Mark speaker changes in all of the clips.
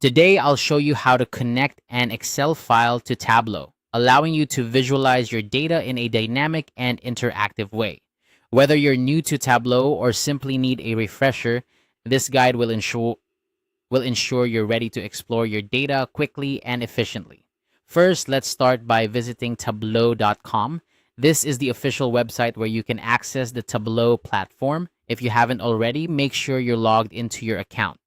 Speaker 1: Today, I'll show you how to connect an Excel file to Tableau, allowing you to visualize your data in a dynamic and interactive way. Whether you're new to Tableau or simply need a refresher, this guide will ensure you're ready to explore your data quickly and efficiently. First, let's start by visiting tableau.com. This is the official website where you can access the Tableau platform. If you haven't already, make sure you're logged into your account.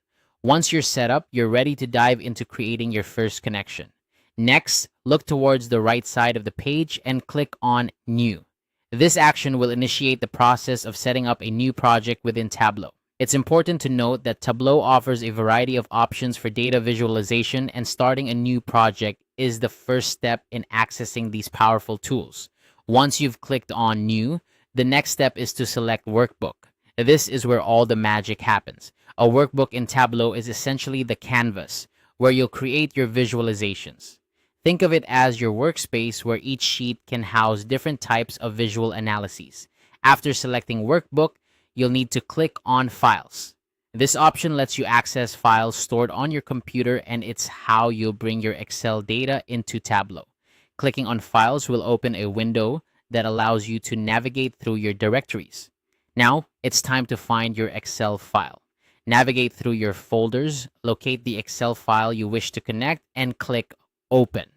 Speaker 1: Once you're set up, you're ready to dive into creating your first connection. Next, look towards the right side of the page and click on New. This action will initiate the process of setting up a new project within Tableau. It's important to note that Tableau offers a variety of options for data visualization, and starting a new project is the first step in accessing these powerful tools. Once you've clicked on New, the next step is to select Workbook. This is where all the magic happens. A workbook in Tableau is essentially the canvas where you'll create your visualizations. Think of it as your workspace where each sheet can house different types of visual analyses. After selecting Workbook, you'll need to click on Files. This option lets you access files stored on your computer, and it's how you'll bring your Excel data into Tableau. Clicking on Files will open a window that allows you to navigate through your directories. Now, it's time to find your Excel file. Navigate through your folders, locate the Excel file you wish to connect, and click Open.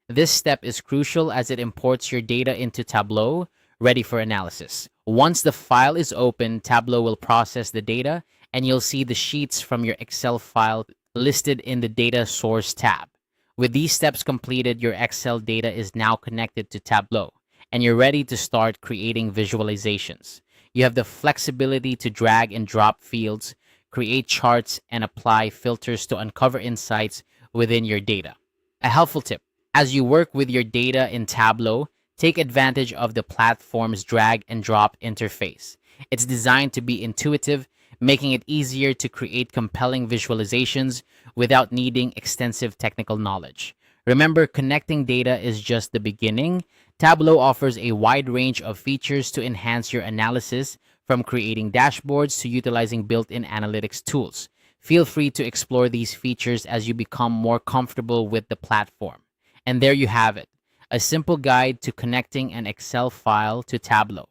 Speaker 1: This step is crucial as it imports your data into Tableau, ready for analysis. Once the file is open, Tableau will process the data, and you'll see the sheets from your Excel file listed in the Data Source tab. With these steps completed, your Excel data is now connected to Tableau, and you're ready to start creating visualizations. You have the flexibility to drag and drop fields, create charts, and apply filters to uncover insights within your data. A helpful tip: as you work with your data in Tableau, take advantage of the platform's drag and drop interface. It's designed to be intuitive, making it easier to create compelling visualizations without needing extensive technical knowledge. Remember, connecting data is just the beginning. Tableau offers a wide range of features to enhance your analysis, from creating dashboards to utilizing built-in analytics tools. Feel free to explore these features as you become more comfortable with the platform. And there you have it, a simple guide to connecting an Excel file to Tableau.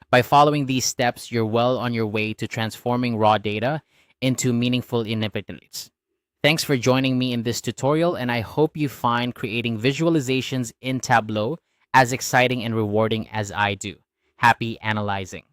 Speaker 1: By following these steps, you're well on your way to transforming raw data into meaningful intelligence. Thanks for joining me in this tutorial, and I hope you find creating visualizations in Tableau as exciting and rewarding as I do. Happy analyzing!